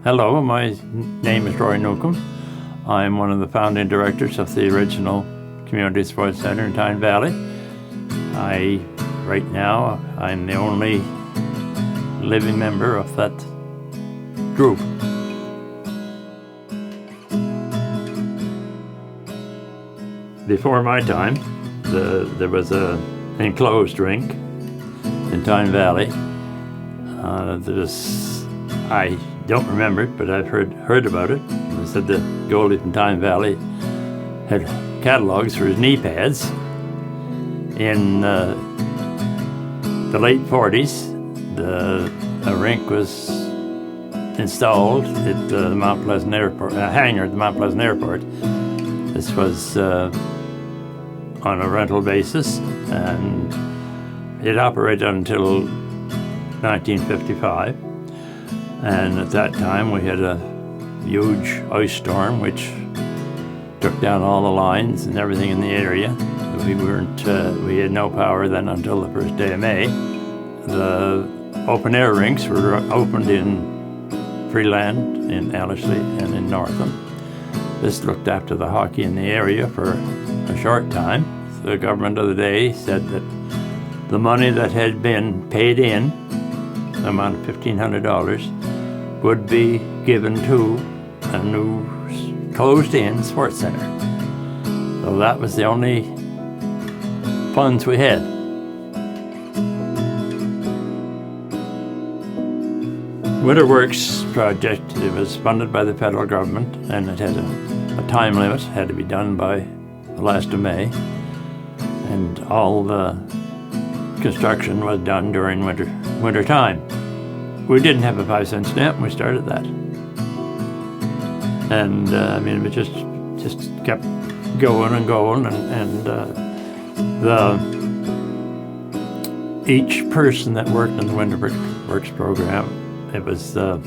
Hello, my name is Roy Newcombe. I'm one of the founding directors of the original Community Sports Centre in Tyne Valley. Right now, I'm the only living member of that group. Before my time, there was an enclosed rink in Tyne Valley. I don't remember it, but I've heard about it. They said the goalie from Tyne Valley had catalogs for his knee pads. In the late 40s, a rink was installed at the Mount Pleasant Airport, a hangar at the Mount Pleasant Airport. This was on a rental basis, and it operated until 1955. And at that time we had a huge ice storm which took down all the lines and everything in the area. We had no power then until the first day of May. The open air rinks were opened in Freeland, in Ellerslie, and in Northam. This looked after the hockey in the area for a short time. The government of the day said that the money that had been paid in, the amount of $1,500, would be given to a new closed-in sports center. So that was the only funds we had. Winter Works project, it was funded by the federal government, and it had a time limit, had to be done by the last of May, and all the construction was done during winter time. We didn't have a 5-cent stamp when we started that. And it just kept going and going, and each person that worked in the Winter Works program, it was, I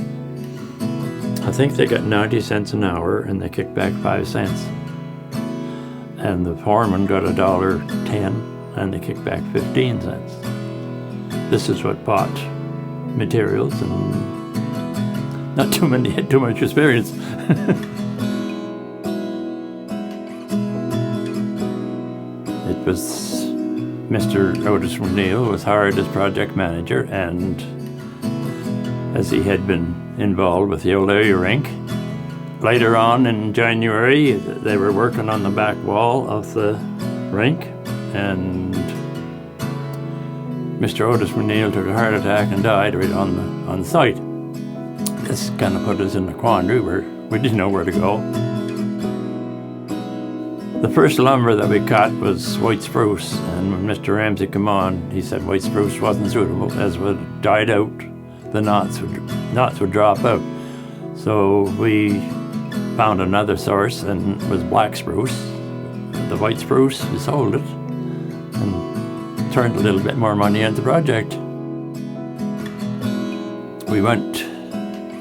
think they got 90 cents an hour, and they kicked back 5 cents. And the foreman got $1.10, and they kicked back 15 cents. This is what bought materials, and not too many had too much experience. It was Mr. Otis McNeil was hired as project manager, and as he had been involved with the old area rink. Later on in January, they were working on the back wall of the rink, and Mr. Otis McNeil took a heart attack and died right on the site. This kind of put us in a quandary where we didn't know where to go. The first lumber that we cut was white spruce, and when Mr. Ramsey came on, he said white spruce wasn't suitable. As it died out, the knots would drop out. So we found another source, and it was black spruce. The white spruce, we sold it, and turned a little bit more money into the project. We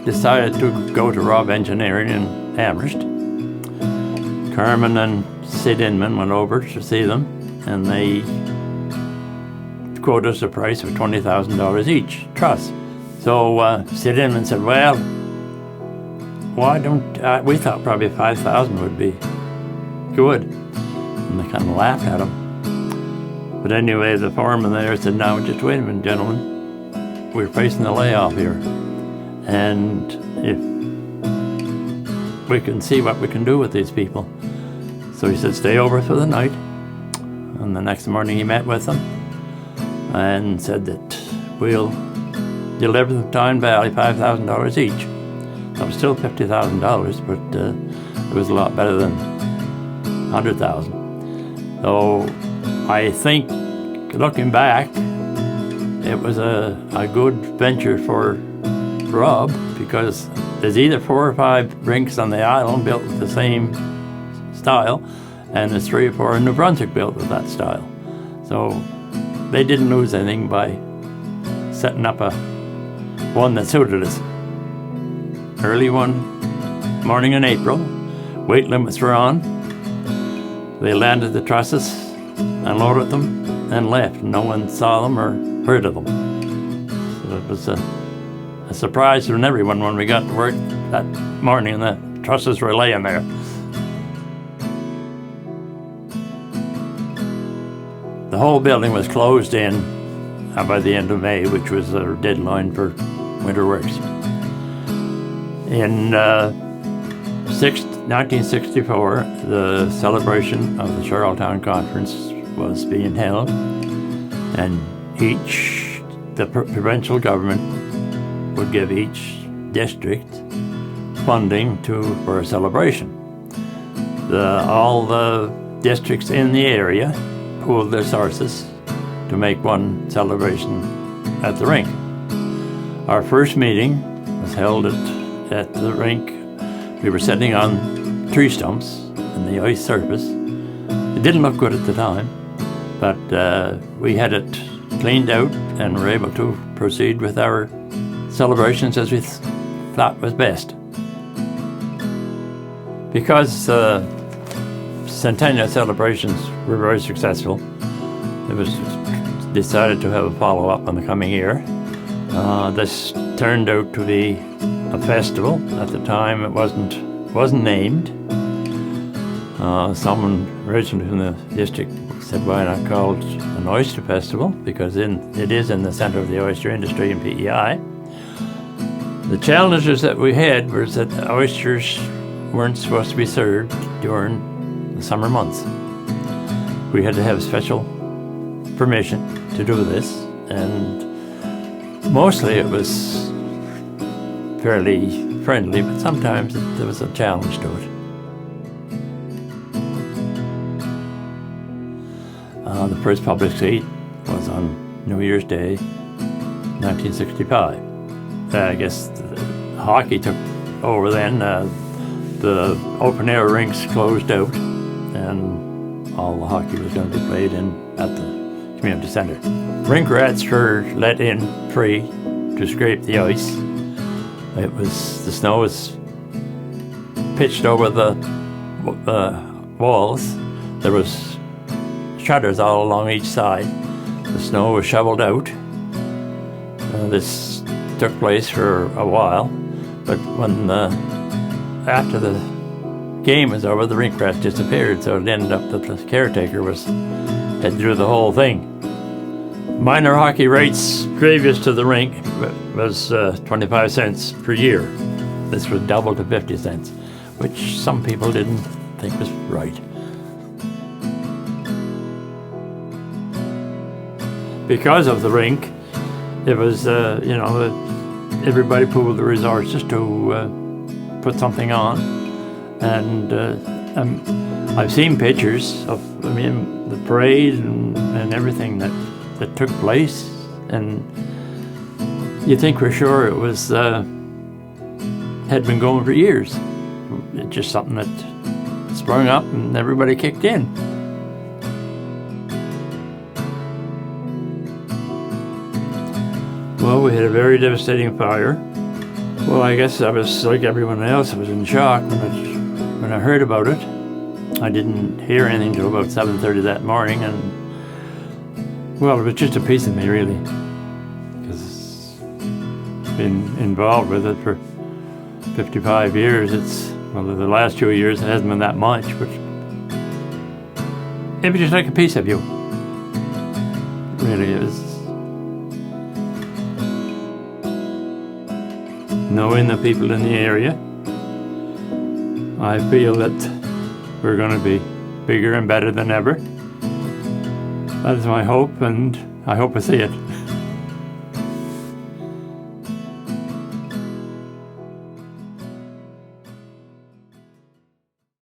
decided to go to Rob Engineering in Amherst. Carmen and Sid Inman went over to see them, and they quoted us a price of $20,000 each, truss. So Sid Inman said, well, why don't, we thought probably 5,000 would be good. And they kind of laughed at him. But anyway, the foreman there said, now just wait a minute, gentlemen. We're facing a layoff here. And if we can see what we can do with these people. So he said, stay over for the night. And the next morning he met with them and said that we'll deliver the Tyne Valley $5,000 each. That was still $50,000, but it was a lot better than $100,000. So I think, looking back, it was a good venture for Rob, because there's either 4 or 5 rinks on the island built with the same style, and there's 3 or 4 in New Brunswick built with that style. So they didn't lose anything by setting up one that suited us. Early one morning in April, weight limits were on. They landed the trusses, unloaded them, and left. No one saw them or heard of them. So it was a surprise to everyone when we got to work that morning, the trusses were laying there. The whole building was closed in by the end of May, which was a deadline for winter works. In 1964, the celebration of the Charlottetown Conference was being held, and the provincial government would give each district funding for a celebration. All the districts in the area pooled their sources to make one celebration at the rink. Our first meeting was held at the rink. We were sitting on tree stumps in the ice surface. It didn't look good at the time, but we had it cleaned out and were able to proceed with our celebrations as we thought was best. Because centennial celebrations were very successful, it was decided to have a follow-up in the coming year. This turned out to be a festival. At the time, it wasn't named. Someone originally from the district said, why not call it an oyster festival, because it is in the center of the oyster industry in PEI. The challenges that we had was that the oysters weren't supposed to be served during the summer months. We had to have special permission to do this, and mostly it was fairly friendly, but sometimes there was a challenge to it. The first public skate was on New Year's Day, 1965. I guess hockey took over then. The open-air rinks closed out, and all the hockey was going to be played at the community center. Rink rats were let in free to scrape the ice. The snow was pitched over the walls. There was shutters all along each side. The snow was shoveled out. This took place for a while, but after the game was over, the rink rats disappeared, so it ended up that the caretaker had to do the whole thing. Minor hockey rates previous to the rink was 25 cents per year. This was doubled to 50 cents, which some people didn't think was right. Because of the rink, it was, everybody pooled the resources to put something on. And I've seen pictures of, the parade and everything that took place, and you think for sure it was had been going for years. It's just something that sprung up and everybody kicked in. Well, we had a very devastating fire. Well, I guess I was like everyone else. I was in shock when I heard about it. I didn't hear anything until about 7:30 that morning, and well, it was just a piece of me, really, because I've been involved with it for 55 years. The last 2 years it hasn't been that much, but it was just like a piece of you. It really is. Knowing the people in the area, I feel that we're going to be bigger and better than ever. That is my hope, and I hope I see it.